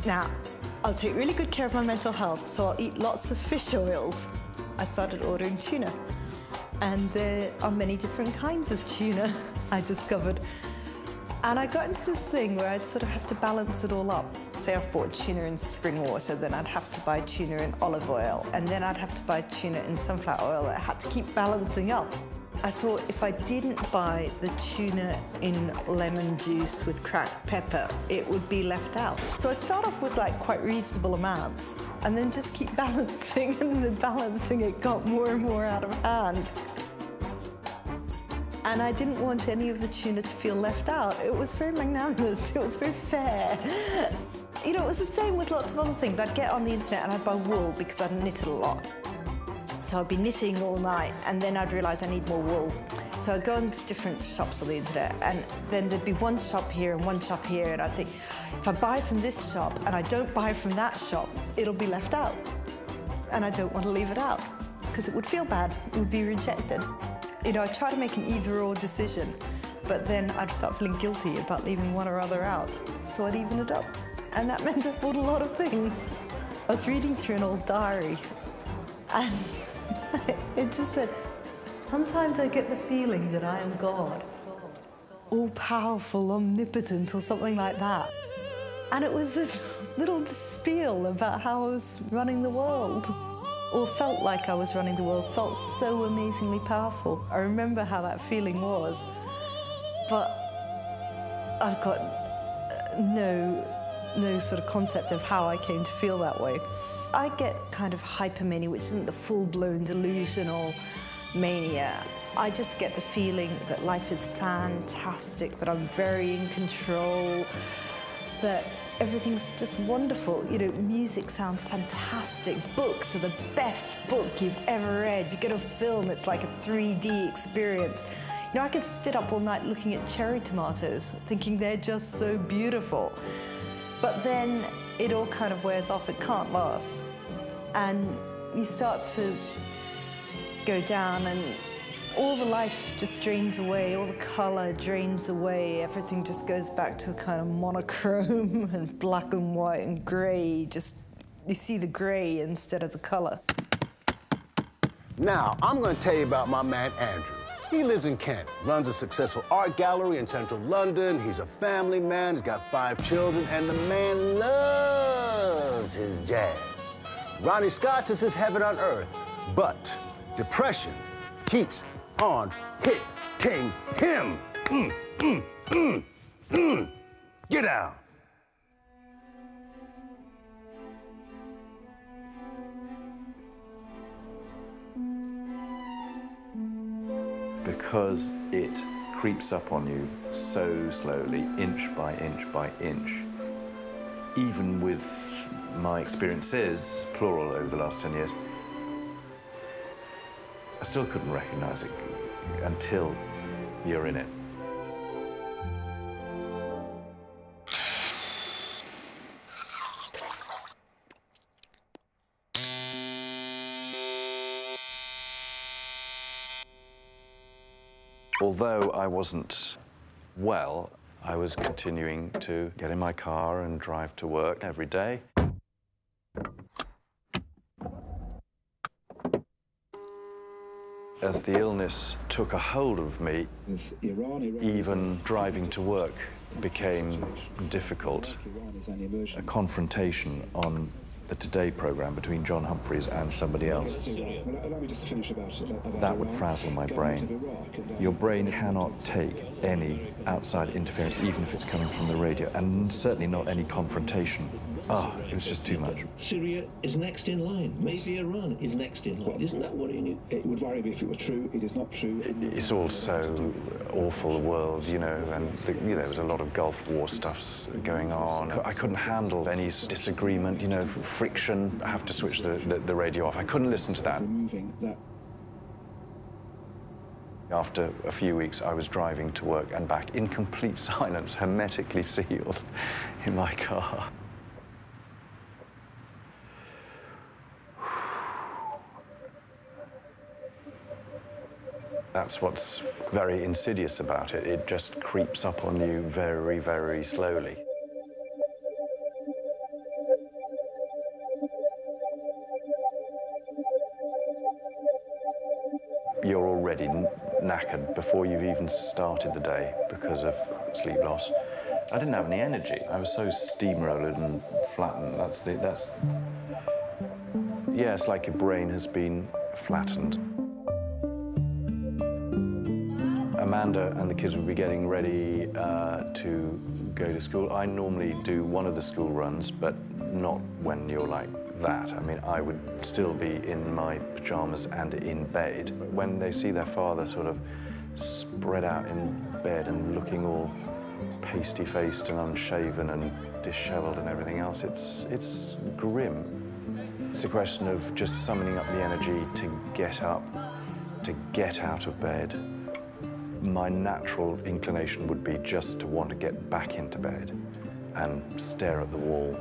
Now, I'll take really good care of my mental health, so I'll eat lots of fish oils. I started ordering tuna, and there are many different kinds of tuna, I discovered. And I got into this thing where I'd sort of have to balance it all up. Say I bought tuna in spring water, then I'd have to buy tuna in olive oil, and then I'd have to buy tuna in sunflower oil. I had to keep balancing up. I thought if I didn't buy the tuna in lemon juice with cracked pepper, it would be left out. So I'd start off with like quite reasonable amounts and then just keep balancing, and the balancing it got more and more out of hand. And I didn't want any of the tuna to feel left out. It was very magnanimous, it was very fair. You know, it was the same with lots of other things. I'd get on the internet and I'd buy wool because I'd knitted a lot. So I'd be knitting all night, and then I'd realise I need more wool. So I'd go into different shops on the internet, and then there'd be one shop here and one shop here, and I'd think, if I buy from this shop and I don't buy from that shop, it'll be left out. And I don't want to leave it out, because it would feel bad, it would be rejected. You know, I try to make an either-or decision, but then I'd start feeling guilty about leaving one or other out. So I'd even it up. And that meant I bought a lot of things. I was reading through an old diary, and it just said, sometimes I get the feeling that I am God, all-powerful, omnipotent, or something like that. And it was this little spiel about how I was running the world, or felt like I was running the world, felt so amazingly powerful. I remember how that feeling was, but I've got no sort of concept of how I came to feel that way. I get kind of hypermania, which isn't the full-blown delusional mania. I just get the feeling that life is fantastic, that I'm very in control, that everything's just wonderful. You know, music sounds fantastic. Books are the best book you've ever read. If you go to a film, it's like a 3D experience. You know, I could sit up all night looking at cherry tomatoes, thinking they're just so beautiful. But then it all kind of wears off. It can't last. And you start to go down, and all the life just drains away, all the colour drains away, everything just goes back to kind of monochrome and black and white and grey. Just, you see the grey instead of the colour. Now, I'm going to tell you about my man, Andrew. He lives in Kent, runs a successful art gallery in central London. He's a family man, he's got 5 children, and the man loves his jazz. Ronnie Scott's is his heaven on earth, but depression keeps on hitting him. Get out. Because it creeps up on you so slowly, inch by inch by inch. Even with my experiences, plural, over the last 10 years, I still couldn't recognize it until you're in it. Although I wasn't well, I was continuing to get in my car and drive to work every day. As the illness took a hold of me, even driving to work became difficult. A confrontation on the Today programme between John Humphreys and somebody else. That would frazzle my brain. Your brain cannot take any outside interference, even if it's coming from the radio, and certainly not any confrontation. Oh, it was just too much. Syria is next in line. Maybe Iran is next in line. Isn't that worrying you? It would worry me if it were true. It is not true. It's all so awful, the world, you know, and there was a lot of Gulf War stuff going on. I couldn't handle any disagreement, you know, friction. I have to switch the radio off. I couldn't listen to that. After a few weeks, I was driving to work and back in complete silence, hermetically sealed in my car. That's what's very insidious about it. It just creeps up on you very, very slowly. you're already knackered before you've even started the day because of sleep loss. I didn't have any energy. I was so steamrollered and flattened. Yeah, it's like your brain has been flattened. Amanda and the kids would be getting ready to go to school. I normally do one of the school runs, but not when you're like that. I mean, I would still be in my pajamas and in bed. When they see their father sort of spread out in bed and looking all pasty-faced and unshaven and disheveled and everything else, it's grim. It's a question of just summoning up the energy to get up, to get out of bed. My natural inclination would be just to want to get back into bed and stare at the wall.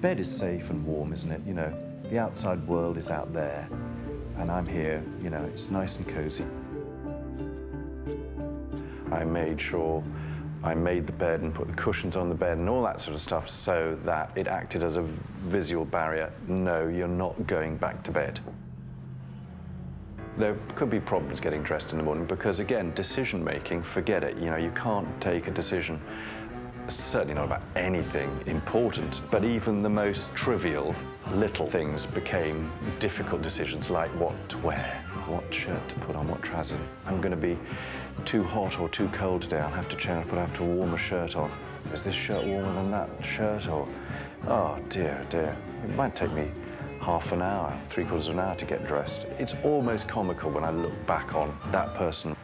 Bed is safe and warm, isn't it? You know, the outside world is out there, and I'm here, you know, it's nice and cozy. I made sure I made the bed and put the cushions on the bed and all that sort of stuff so that it acted as a visual barrier. No, you're not going back to bed. There could be problems getting dressed in the morning because, again, decision-making, forget it. You know, you can't take a decision, certainly not about anything important, but even the most trivial little things became difficult decisions, like what to wear, what shirt to put on, what trousers. I'm going to be too hot or too cold today. I'll have to change up, I'll have to warm a shirt on. Is this shirt warmer than that shirt? Or, oh dear, dear. It might take me half an hour, 3/4 of an hour to get dressed. It's almost comical when I look back on that person